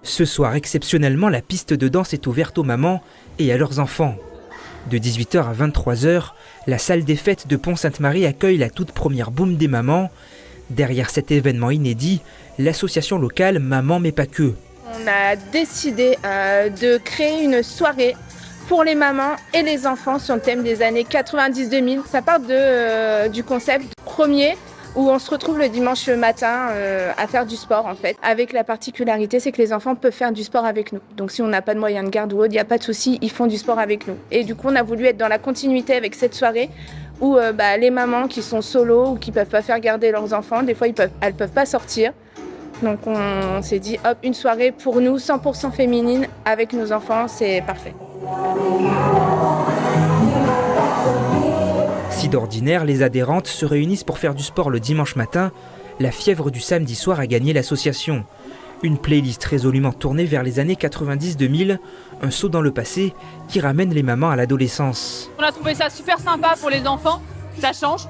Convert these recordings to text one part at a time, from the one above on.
Ce soir, exceptionnellement, la piste de danse est ouverte aux mamans et à leurs enfants. De 18h à 23h, la salle des fêtes de Pont-Sainte-Marie accueille la toute première boum des mamans. Derrière cet événement inédit, l'association locale Maman mais pas que. On a décidé de créer une soirée pour les mamans et les enfants sur le thème des années 90-2000. Ça part du concept premier où on se retrouve le dimanche matin à faire du sport en fait. Avec la particularité, c'est que les enfants peuvent faire du sport avec nous. Donc si on n'a pas de moyens de garde ou autre, il n'y a pas de souci, ils font du sport avec nous. Et du coup, on a voulu être dans la continuité avec cette soirée où les mamans qui sont solo ou qui ne peuvent pas faire garder leurs enfants, des fois elles peuvent pas sortir. Donc on s'est dit, hop, une soirée pour nous, 100% féminine, avec nos enfants, c'est parfait. Si d'ordinaire, les adhérentes se réunissent pour faire du sport le dimanche matin, la fièvre du samedi soir a gagné l'association. Une playlist résolument tournée vers les années 90-2000, un saut dans le passé qui ramène les mamans à l'adolescence. On a trouvé ça super sympa pour les enfants, ça change.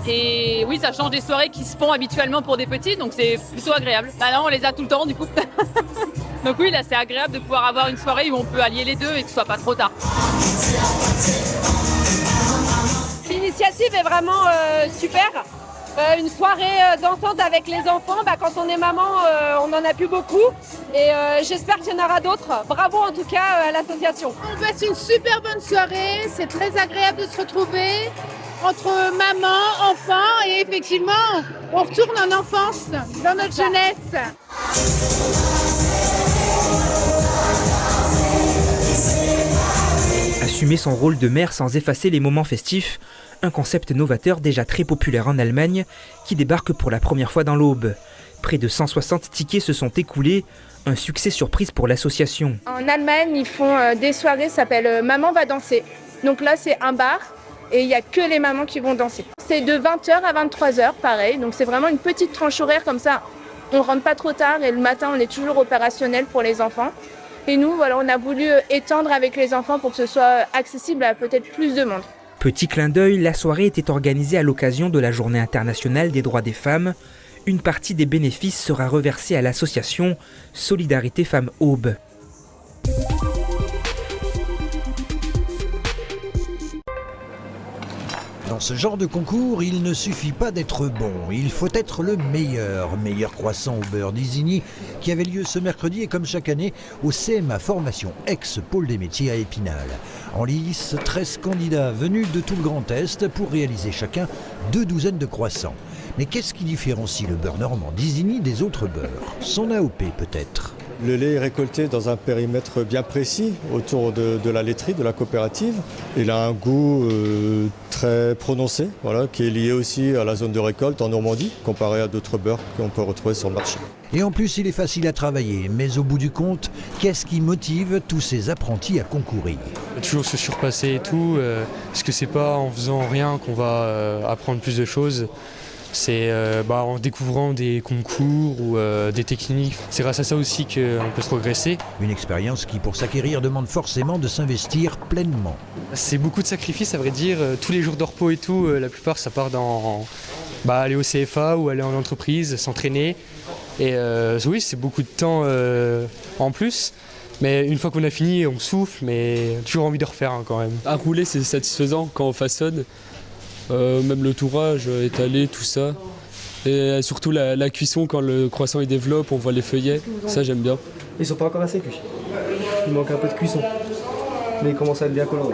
Et oui, ça change des soirées qui se font habituellement pour des petits, donc c'est plutôt agréable. Bah là, on les a tout le temps du coup. Donc oui, là c'est agréable de pouvoir avoir une soirée où on peut allier les deux et que ce soit pas trop tard. L'initiative est vraiment super. Une soirée dansante avec les enfants, quand on est maman, on n'en a plus beaucoup. Et j'espère qu'il y en aura d'autres. Bravo en tout cas à l'association. On passe une super bonne soirée, c'est très agréable de se retrouver entre maman, enfants et effectivement, on retourne en enfance, dans notre jeunesse. Assumer son rôle de mère sans effacer les moments festifs, un concept novateur déjà très populaire en Allemagne qui débarque pour la première fois dans l'Aube. Près de 160 tickets se sont écoulés, un succès surprise pour l'association. En Allemagne, ils font des soirées, ça s'appelle Maman va danser. Donc là, c'est un bar et il n'y a que les mamans qui vont danser. C'est de 20h à 23h, pareil. Donc c'est vraiment une petite tranche horaire comme ça. On ne rentre pas trop tard et le matin, on est toujours opérationnel pour les enfants. Et nous, voilà, on a voulu étendre avec les enfants pour que ce soit accessible à peut-être plus de monde. Petit clin d'œil, la soirée était organisée à l'occasion de la Journée internationale des droits des femmes. Une partie des bénéfices sera reversée à l'association Solidarité Femmes Aube. Dans ce genre de concours, il ne suffit pas d'être bon, il faut être le meilleur. Meilleur croissant au beurre d'Isigny qui avait lieu ce mercredi et comme chaque année au CMA Formation ex-Pôle des métiers à Épinal. En lice, 13 candidats venus de tout le Grand Est pour réaliser chacun 2 douzaines de croissants. Mais qu'est-ce qui différencie le beurre normand d'Isigny des autres beurres? Son AOP peut-être. Le lait est récolté dans un périmètre bien précis autour de la laiterie, de la coopérative. Il a un goût très prononcé, qui est lié aussi à la zone de récolte en Normandie, comparé à d'autres beurres qu'on peut retrouver sur le marché. Et en plus, il est facile à travailler. Mais au bout du compte, qu'est-ce qui motive tous ces apprentis à concourir? Toujours se surpasser et tout, parce que c'est pas en faisant rien qu'on va apprendre plus de choses. C'est en découvrant des concours ou des techniques. C'est grâce à ça aussi qu'on peut progresser. Une expérience qui, pour s'acquérir, demande forcément de s'investir pleinement. C'est beaucoup de sacrifices, à vrai dire. Tous les jours de repos et tout, la plupart, ça part dans aller au CFA ou aller en entreprise, s'entraîner. Et oui, c'est beaucoup de temps en plus. Mais une fois qu'on a fini, on souffle, mais toujours envie de refaire quand même. À rouler, c'est satisfaisant quand on façonne. Même le tourage, étalé, tout ça. Et surtout la cuisson, quand le croissant il développe, on voit les feuillets, ça j'aime bien. Ils sont pas encore assez cuits. Il manque un peu de cuisson. Mais ils commencent à être bien colorés.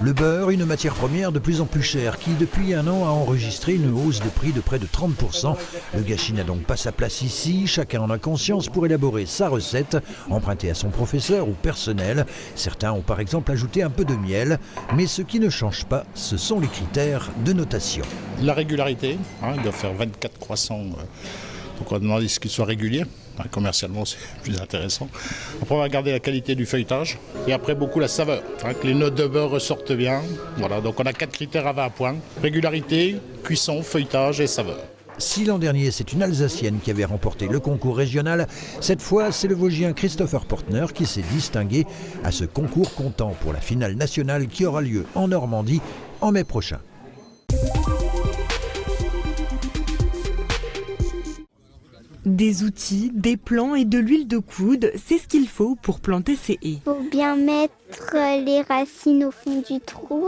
Le beurre, une matière première de plus en plus chère qui, depuis un an, a enregistré une hausse de prix de près de 30%. Le gâchis n'a donc pas sa place ici. Chacun en a conscience pour élaborer sa recette, empruntée à son professeur ou personnel. Certains ont par exemple ajouté un peu de miel. Mais ce qui ne change pas, ce sont les critères de notation. La régularité, il doit faire 24 croissants. Donc on va demander ce qu'il soit régulier. Commercialement, c'est plus intéressant. Après, on va garder la qualité du feuilletage et après, beaucoup la saveur. Que les notes de beurre ressortent bien. Voilà, donc on a 4 critères à 20 points. Régularité, cuisson, feuilletage et saveur. Si l'an dernier, c'est une Alsacienne qui avait remporté le concours régional, cette fois, c'est le Vosgien Christopher Portner qui s'est distingué à ce concours comptant pour la finale nationale qui aura lieu en Normandie en mai prochain. Des outils, des plants et de l'huile de coude, c'est ce qu'il faut pour planter ces haies. Il faut bien mettre les racines au fond du trou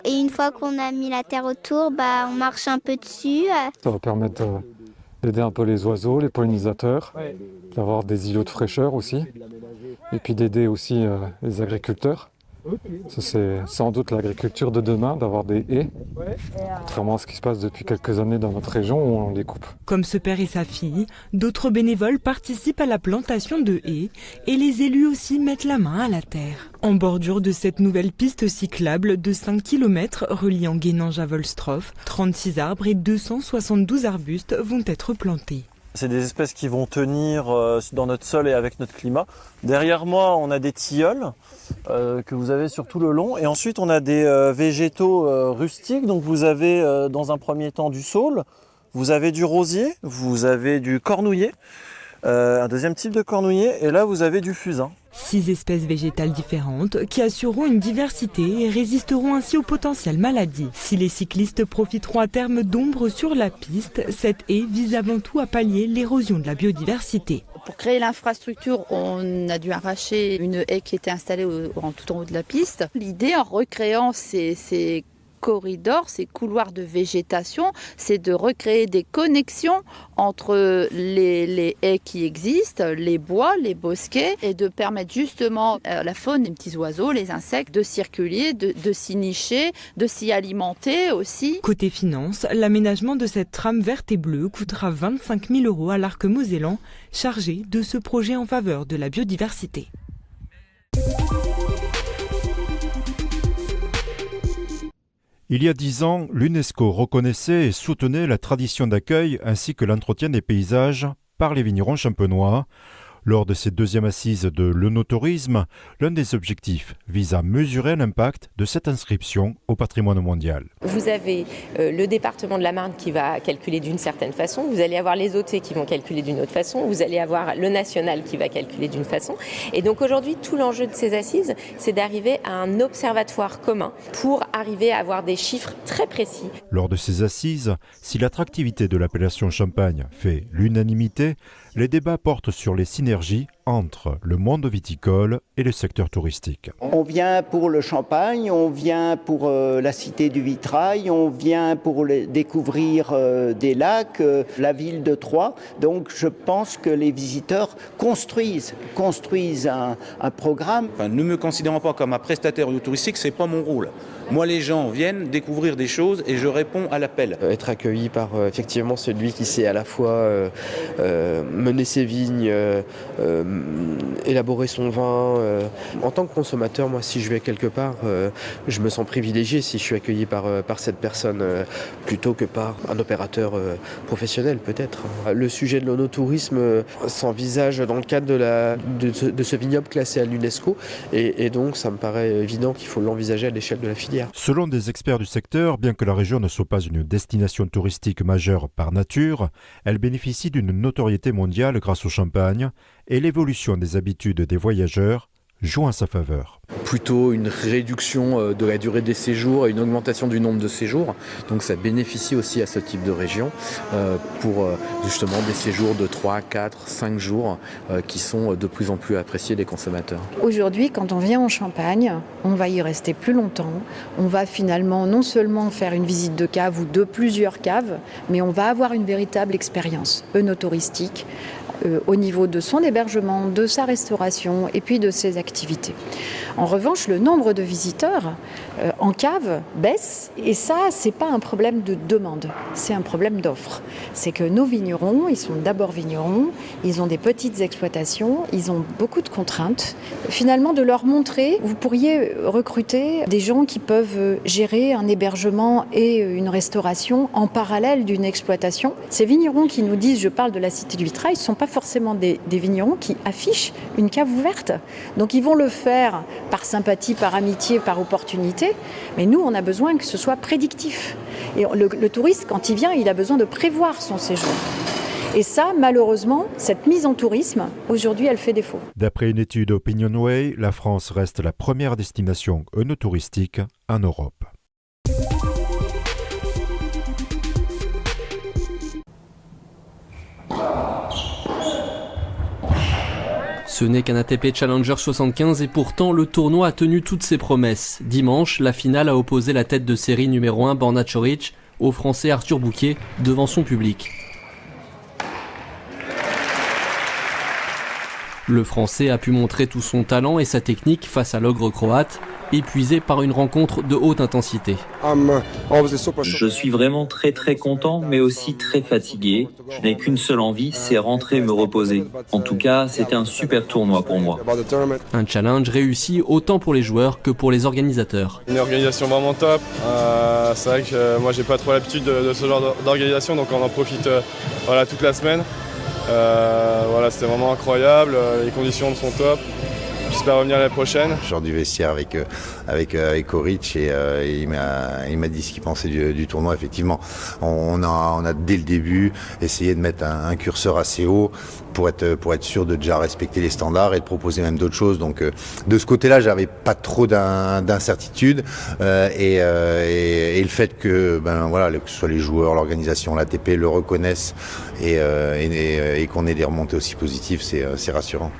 et une fois qu'on a mis la terre autour, on marche un peu dessus. Ça va permettre d'aider un peu les oiseaux, les pollinisateurs, d'avoir des îlots de fraîcheur aussi, et puis d'aider aussi les agriculteurs. Ça, c'est sans doute l'agriculture de demain, d'avoir des haies, contrairement à ce qui se passe depuis quelques années dans notre région où on les coupe. Comme ce père et sa fille, d'autres bénévoles participent à la plantation de haies et les élus aussi mettent la main à la terre. En bordure de cette nouvelle piste cyclable de 5 km reliant Guénange à Volstroff, 36 arbres et 272 arbustes vont être plantés. C'est des espèces qui vont tenir dans notre sol et avec notre climat. Derrière moi, on a des tilleuls que vous avez sur tout le long. Et ensuite, on a des végétaux rustiques. Donc vous avez dans un premier temps du saule, vous avez du rosier, vous avez du cornouiller, un deuxième type de cornouiller. Et là, vous avez du fusain. 6 espèces végétales différentes qui assureront une diversité et résisteront ainsi aux potentielles maladies. Si les cyclistes profiteront à terme d'ombre sur la piste, cette haie vise avant tout à pallier l'érosion de la biodiversité. Pour créer l'infrastructure, on a dû arracher une haie qui était installée tout en haut de la piste. L'idée, en recréant ces corridors, ces couloirs de végétation, c'est de recréer des connexions entre les haies qui existent, les bois, les bosquets, et de permettre justement à la faune, les petits oiseaux, les insectes, de circuler, de s'y nicher, de s'y alimenter aussi. Côté finance, l'aménagement de cette trame verte et bleue coûtera 25 000 € à l'Arc Mosellan, chargé de ce projet en faveur de la biodiversité. Il y a 10 ans, l'UNESCO reconnaissait et soutenait la tradition d'accueil ainsi que l'entretien des paysages par les vignerons champenois. Lors de ces deuxièmes assises de l'œnotourisme, l'un des objectifs vise à mesurer l'impact de cette inscription au patrimoine mondial. Vous avez le département de la Marne qui va calculer d'une certaine façon, vous allez avoir les OT qui vont calculer d'une autre façon, vous allez avoir le national qui va calculer d'une façon. Et donc aujourd'hui, tout l'enjeu de ces assises, c'est d'arriver à un observatoire commun pour arriver à avoir des chiffres très précis. Lors de ces assises, si l'attractivité de l'appellation Champagne fait l'unanimité, les débats portent sur les synergies entre le monde viticole et le secteur touristique. On vient pour le champagne, on vient pour la cité du vitrail, on vient pour découvrir des lacs, la ville de Troyes. Donc je pense que les visiteurs construisent un programme. Enfin, ne me considérant pas comme un prestataire touristique, c'est pas mon rôle. Moi, les gens viennent découvrir des choses et je réponds à l'appel. Être accueilli par effectivement celui qui sait à la fois mener ses vignes, élaborer son vin. En tant que consommateur, moi, si je vais quelque part, je me sens privilégié si je suis accueilli par cette personne plutôt que par un opérateur professionnel, peut-être. Le sujet de l'œnotourisme s'envisage dans le cadre de ce vignoble classé à l'UNESCO et donc ça me paraît évident qu'il faut l'envisager à l'échelle de la filière. Selon des experts du secteur, bien que la région ne soit pas une destination touristique majeure par nature, elle bénéficie d'une notoriété mondiale grâce au champagne et l'évolution des habitudes des voyageurs joue en sa faveur. Plutôt une réduction de la durée des séjours et une augmentation du nombre de séjours. Donc ça bénéficie aussi à ce type de région pour justement des séjours de 3, 4, 5 jours qui sont de plus en plus appréciés des consommateurs. Aujourd'hui, quand on vient en Champagne, on va y rester plus longtemps. On va finalement non seulement faire une visite de cave ou de plusieurs caves, mais on va avoir une véritable expérience œnotouristique au niveau de son hébergement, de sa restauration et puis de ses activités. En revanche, le nombre de visiteurs en cave baisse et ça, c'est pas un problème de demande, c'est un problème d'offre. C'est que nos vignerons, ils sont d'abord vignerons, ils ont des petites exploitations, ils ont beaucoup de contraintes. Finalement, de leur montrer, vous pourriez recruter des gens qui peuvent gérer un hébergement et une restauration en parallèle d'une exploitation. Ces vignerons qui nous disent, je parle de la Cité du Vitrail, ne sont pas forcément des vignerons qui affichent une cave ouverte. Donc ils vont le faire par sympathie, par amitié, par opportunité, mais nous on a besoin que ce soit prédictif. Et le touriste, quand il vient, il a besoin de prévoir son séjour. Et ça, malheureusement, cette mise en tourisme, aujourd'hui, elle fait défaut. D'après une étude OpinionWay, la France reste la première destination œnotouristique en Europe. Ce n'est qu'un ATP Challenger 75 et pourtant le tournoi a tenu toutes ses promesses. Dimanche, la finale a opposé la tête de série numéro 1 Borna Coric au Français Arthur Bouquet devant son public. Le Français a pu montrer tout son talent et sa technique face à l'ogre croate, épuisé par une rencontre de haute intensité. Je suis vraiment très content, mais aussi très fatigué. Je n'ai qu'une seule envie, c'est rentrer me reposer. En tout cas, c'était un super tournoi pour moi. Un challenge réussi autant pour les joueurs que pour les organisateurs. Une organisation vraiment top. C'est vrai que moi j'ai pas trop l'habitude de ce genre d'organisation, donc on en profite toute la semaine. C'était vraiment incroyable, les conditions sont top. J'espère revenir l'année prochaine. Je sors du vestiaire avec Coric et il m'a dit ce qu'il pensait du tournoi. Effectivement, on a dès le début essayé de mettre un curseur assez haut pour être sûr de déjà respecter les standards et de proposer même d'autres choses. Donc de ce côté-là, j'avais pas trop d'incertitude et le fait que que ce soit les joueurs, l'organisation, l'ATP le reconnaissent et qu'on ait des remontées aussi positives, c'est rassurant.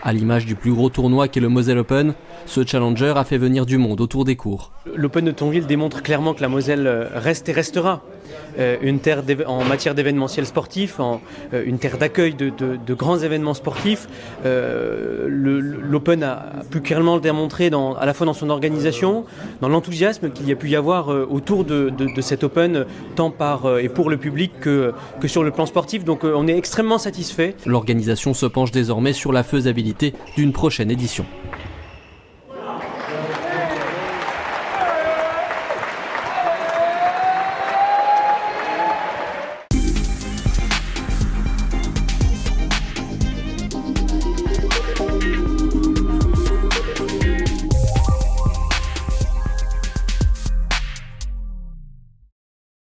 À l'image du plus gros tournoi qu'est le Moselle Open, ce Challenger a fait venir du monde autour des cours. L'Open de Thionville démontre clairement que la Moselle reste et restera une terre en matière d'événementiel sportif, une terre d'accueil de grands événements sportifs. L'Open a pu clairement le démontrer à la fois dans son organisation, dans l'enthousiasme qu'il y a pu y avoir autour de cet Open, tant par et pour le public que sur le plan sportif. Donc on est extrêmement satisfait. L'organisation se penche désormais sur la faisabilité d'une prochaine édition.